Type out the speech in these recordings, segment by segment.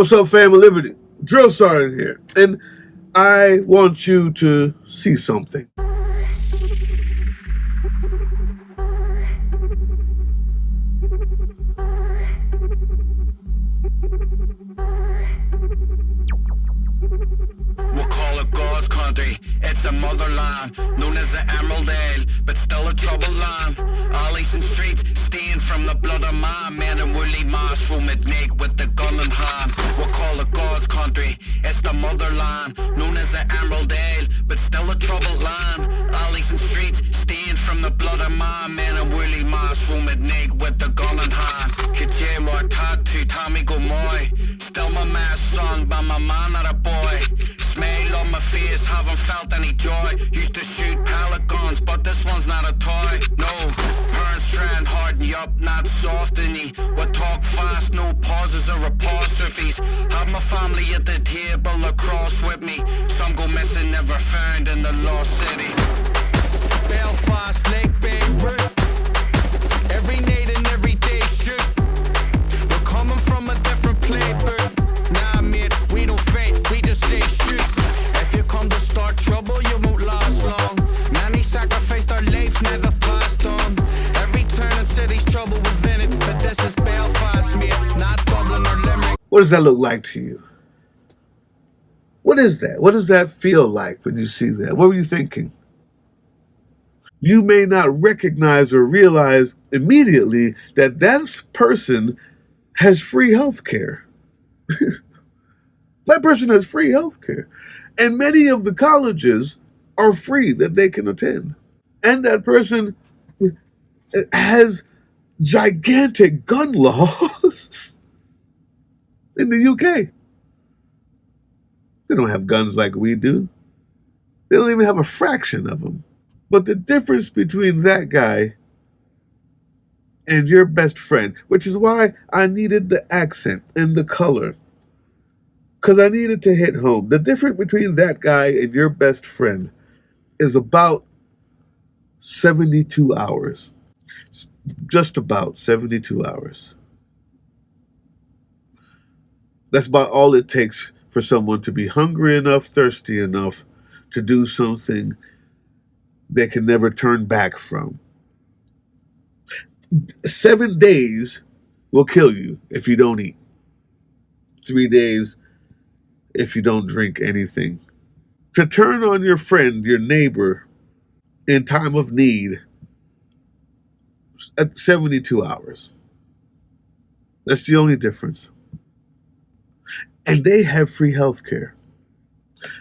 What's up, family? Liberty? Drill Sergeant here. And I want you to see something. We'll call it God's country, it's a motherland, known as the Emerald Ale, but still a troubled land. Alleys and streets stained from the blood of man, men in woolly masks roaming naked with the gun in hand. We'll call it God's country, it's the motherland, known as the Emerald Ale, but still a troubled land. Alleys and streets stained from the blood of man, men in woolly masks roaming naked with the gun in hand. Kitje more tattoo, Tommy go moi, still my man's son, but my man not a boy. Smile on my face, haven't felt any joy. Used to shoot pellet guns, but this one's not a toy. No, parents try and harden you up, not soften you. We talk fast, no pauses or apostrophes. Have my family at the table across with me. Some go missing, never found in the lost city. Belfast, Lake Beirut. Every night and every day shoot. We're coming from a different playbook. Nah, mate, we don't faint, we just say shoot. If you come to start trouble, you won't last long. Many sacrificed their life, now they've passed on. Every turn in city's trouble within it, but this is Belfast, mate, not Dublin or Limerick. What does that look like to you? What is that? What does that feel like when you see that? What were you thinking? You may not recognize or realize immediately that that person has free health care. That person has free health care. And many of the colleges are free that they can attend. And that person has gigantic gun laws in the UK. They don't have guns like we do. They don't even have a fraction of them. But the difference between that guy and your best friend, which is why I needed the accent and the color, because I needed to hit home. The difference between that guy and your best friend is about 72 hours. Just about 72 hours. That's about all it takes for someone to be hungry enough, thirsty enough to do something they can never turn back from. 7 days will kill you if you don't eat. 3 days if you don't drink anything. To turn on your friend, your neighbor, in time of need at 72 hours. That's the only difference. And they have free health care.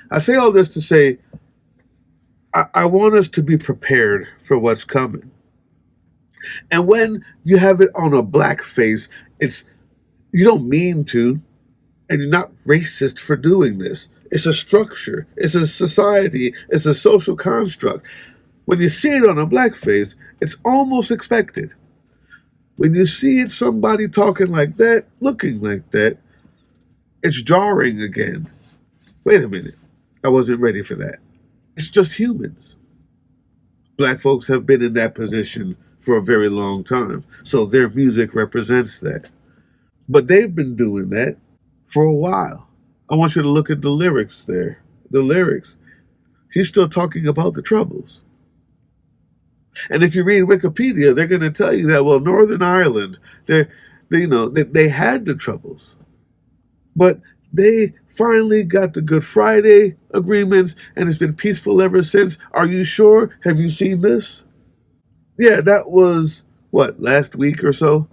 I say all this to say, I want us to be prepared for what's coming. And when you have it on a black face, you don't mean to, and you're not racist for doing this. It's a structure. It's a society. It's a social construct. When you see it on a black face, it's almost expected. When you see it, somebody talking like that, looking like that, it's jarring again. Wait a minute. I wasn't ready for that. It's just humans. Black folks have been in that position for a very long time, so their music represents that. But they've been doing that for a while. I want you to look at the lyrics there. The lyrics. He's still talking about the Troubles. And if you read Wikipedia, they're going to tell you that, well, Northern Ireland, they had the Troubles. But they finally got the Good Friday agreements, and it's been peaceful ever since. Are you sure? Have you seen this? Yeah, that was, last week or so?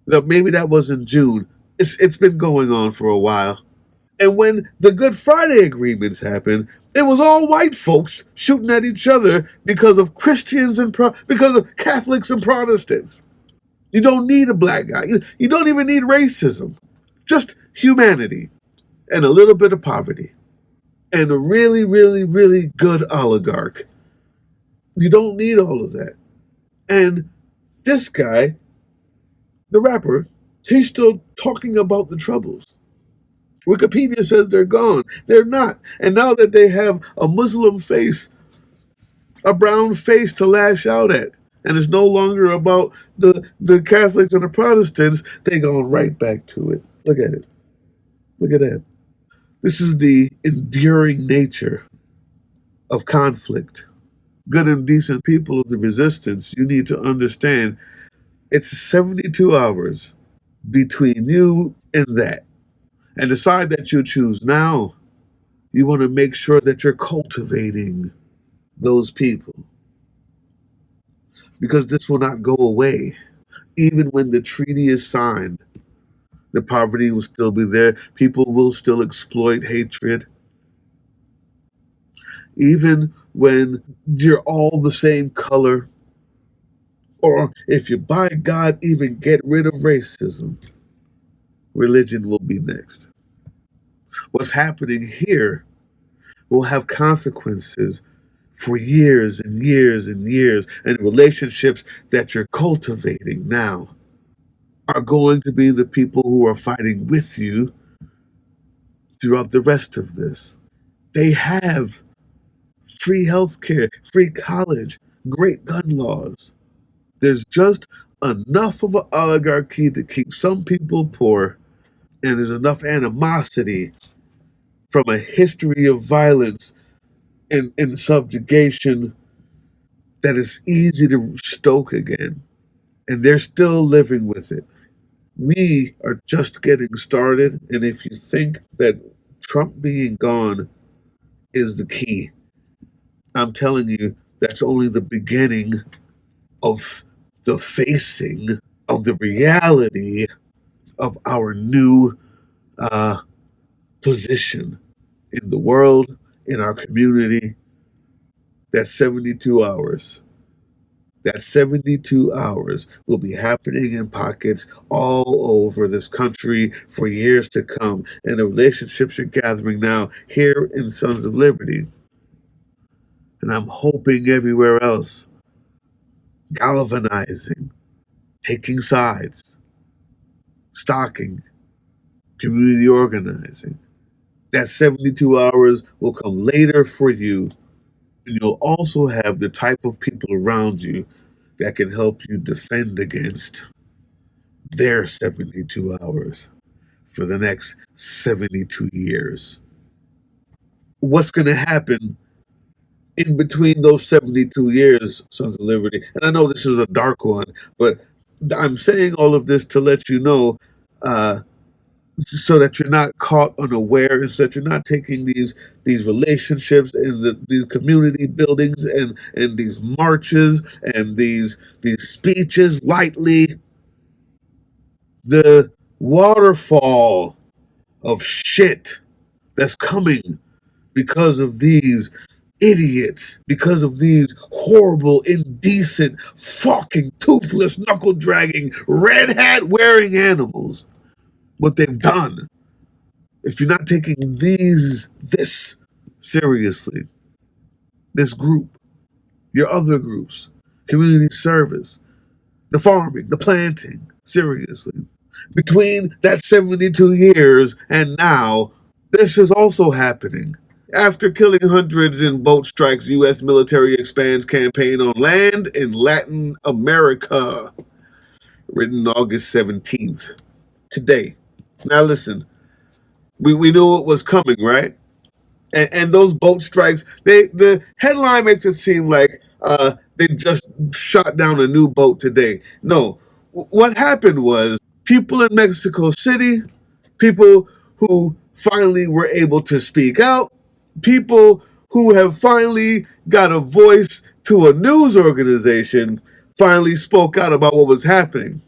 Maybe that was in June. It's been going on for a while. And when the Good Friday agreements happened, it was all white folks shooting at each other because of Christians and because of Catholics and Protestants. You don't need a black guy. You don't even need racism. Just humanity and a little bit of poverty and a really, really, really good oligarch. You don't need all of that. And this guy, the rapper, he's still talking about the Troubles. Wikipedia says they're gone. They're not. And now that they have a Muslim face, a brown face to lash out at, and it's no longer about the Catholics and the Protestants, they gone right back to it. Look at it. Look at that. This is the enduring nature of conflict. Good and decent people of the resistance, you need to understand it's 72 hours between you and that. And decide that you choose now. You want to make sure that you're cultivating those people because this will not go away. Even when the treaty is signed, the poverty will still be there. People will still exploit hatred. Even when you're all the same color, or if you, by God, even get rid of racism, religion will be next. What's happening here will have consequences for years and years and years, and relationships that you're cultivating now are going to be the people who are fighting with you throughout the rest of this. They have free healthcare, free college, great gun laws. There's just enough of an oligarchy to keep some people poor, and there's enough animosity from a history of violence and subjugation that is easy to stoke again. And they're still living with it. We are just getting started, and if you think that Trump being gone is the key, I'm telling you, that's only the beginning of the facing of the reality of our new uh, position in the world, in our community. That 72 hours. That 72 hours will be happening in pockets all over this country for years to come. And the relationships you're gathering now here in Sons of Liberty, and I'm hoping everywhere else, galvanizing, taking sides, stalking, community organizing. That 72 hours will come later for you, and you'll also have the type of people around you that can help you defend against their 72 hours for the next 72 years. What's going to happen in between those 72 years, Sons of Liberty? And I know this is a dark one, but I'm saying all of this to let you know uh, so that you're not caught unaware, so that you're not taking these relationships and these community buildings and these marches and these speeches lightly. The waterfall of shit that's coming because of these idiots, because of these horrible, indecent, fucking toothless, knuckle dragging, red hat wearing animals. What they've done. If you're not taking this seriously, this group, your other groups, community service, the farming, the planting, seriously, between that 72 years and now, this is also happening. After killing hundreds in boat strikes, U.S. military expands campaign on land in Latin America. Written August 17th. Today. Now listen, we knew it was coming, right? And those boat strikes, the headline makes it seem like they just shot down a new boat today. No, what happened was people in Mexico City, people who finally were able to speak out, people who have finally got a voice to a news organization, finally spoke out about what was happening.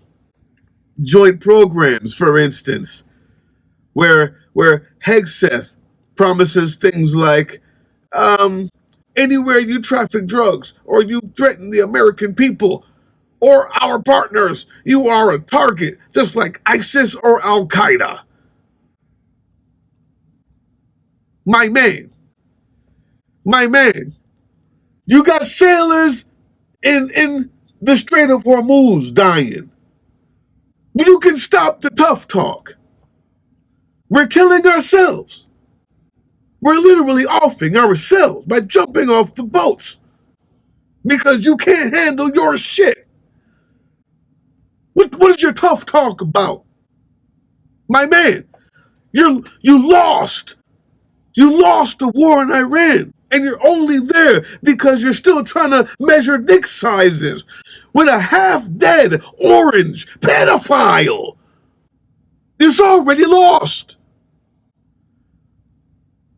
Joint programs, for instance, where Hegseth promises things like, anywhere you traffic drugs or you threaten the American people or our partners, you are a target, just like ISIS or Al Qaeda. My man, my man, you got sailors in the Strait of Hormuz dying. You can stop the tough talk. We're killing ourselves. We're literally offing ourselves by jumping off the boats because you can't handle your shit. What is your tough talk about? My man, You lost. You lost the war in Iran. And you're only there because you're still trying to measure dick sizes with a half-dead orange pedophile. It's already lost.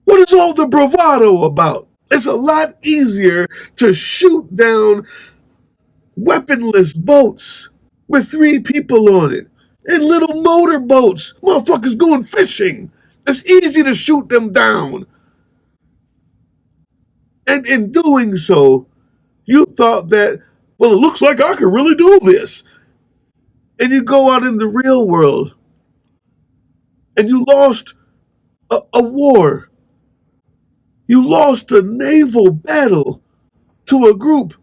What is all the bravado about? It's a lot easier to shoot down weaponless boats with 3 people on it and little motor boats. Motherfuckers going fishing. It's easy to shoot them down. And in doing so, you thought that, well, it looks like I can really do this. And you go out in the real world and you lost a war. You lost a naval battle to a group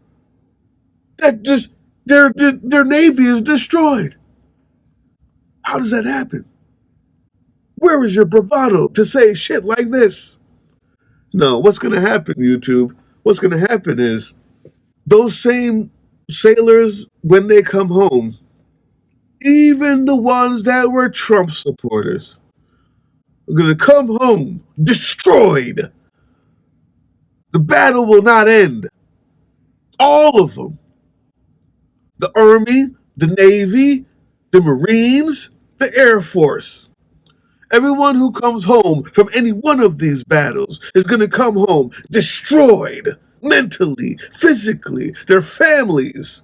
that just, their navy is destroyed. How does that happen? Where is your bravado to say shit like this? No, what's going to happen, YouTube? What's going to happen is those same sailors, when they come home, even the ones that were Trump supporters, are going to come home destroyed. The battle will not end. All of them. The Army, the Navy, the Marines, the Air Force. Everyone who comes home from any one of these battles is going to come home destroyed mentally, physically, their families.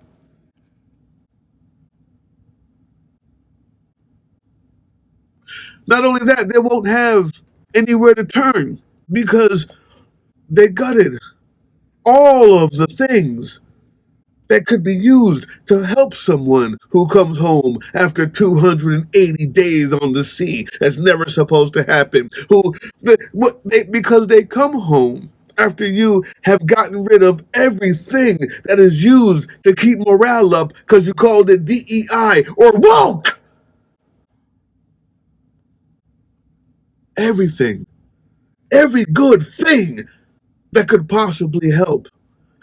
Not only that, they won't have anywhere to turn because they gutted all of the things that could be used to help someone who comes home after 280 days on the sea. That's never supposed to happen. Because they come home after you have gotten rid of everything that is used to keep morale up because you called it DEI or woke. Everything, every good thing that could possibly help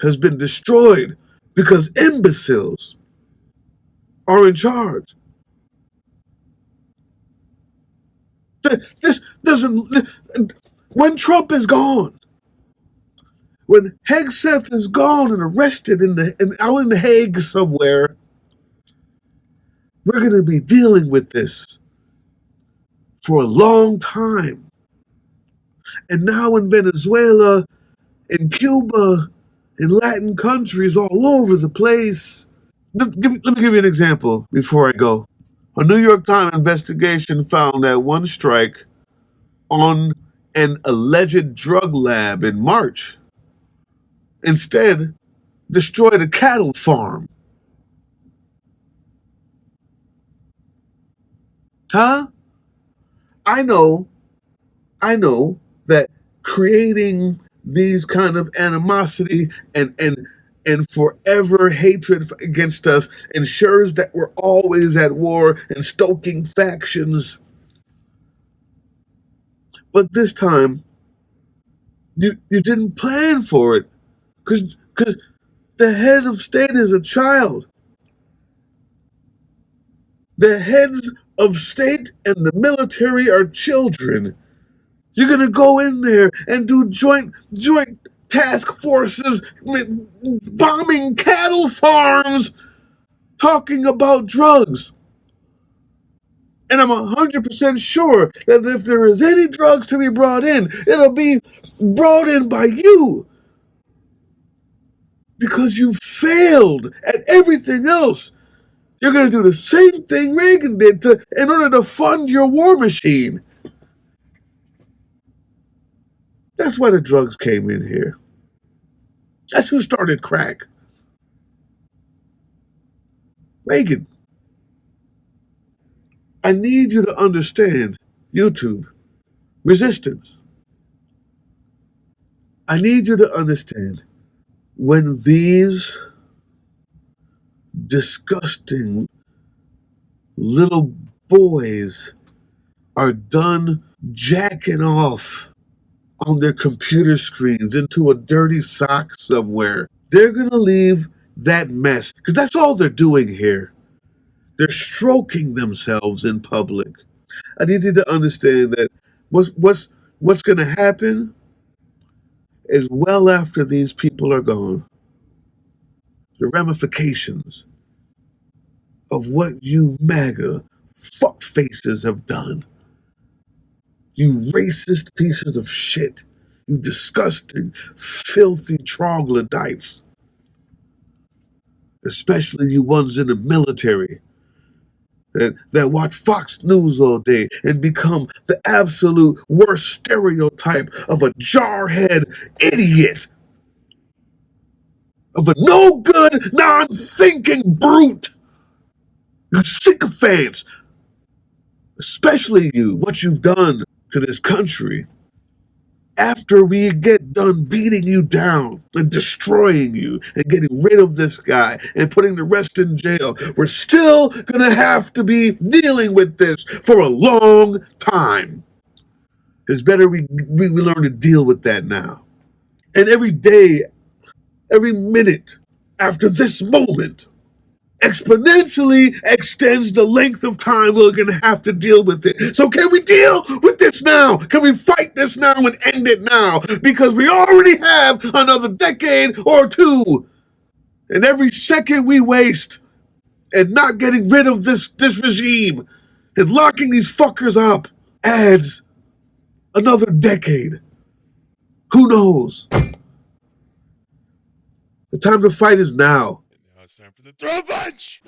has been destroyed because imbeciles are in charge. This doesn't. When Trump is gone, when Hegseth is gone and arrested out in the Hague somewhere, we're going to be dealing with this for a long time. And now in Venezuela, in Cuba, in Latin countries all over the place. Let me give you an example before I go. A New York Times investigation found that one strike on an alleged drug lab in March instead destroyed a cattle farm. Huh? I know that creating these kind of animosity and forever hatred against us ensures that we're always at war and stoking factions. But this time, you didn't plan for it because the head of state is a child. The heads of state and the military are children. You're going to go in there and do joint task forces bombing cattle farms talking about drugs. And I'm 100% sure that if there is any drugs to be brought in, it'll be brought in by you. Because you failed at everything else. You're going to do the same thing Reagan did in order to fund your war machine. That's why the drugs came in here. That's who started crack. Reagan. I need you to understand, YouTube, resistance. I need you to understand when these disgusting little boys are done jacking off on their computer screens into a dirty sock somewhere, they're going to leave that mess. Because that's all they're doing here. They're stroking themselves in public. I need you to understand that what's going to happen is well after these people are gone. The ramifications of what you MAGA fuck faces have done. You racist pieces of shit. You disgusting, filthy troglodytes. Especially you ones in the military that watch Fox News all day and become the absolute worst stereotype of a jarhead idiot, of a no good, non thinking brute. You sycophants, especially you, what you've done to this country. After we get done beating you down and destroying you and getting rid of this guy and putting the rest in jail, we're still gonna have to be dealing with this for a long time. It's better we learn to deal with that now. And every day, every minute after this moment, exponentially extends the length of time we're going to have to deal with it. So can we deal with this now? Can we fight this now and end it now? Because we already have another decade or two. And every second we waste and not getting rid of this regime and locking these fuckers up adds another decade. Who knows? The time to fight is now. And now it's time for the throw punch!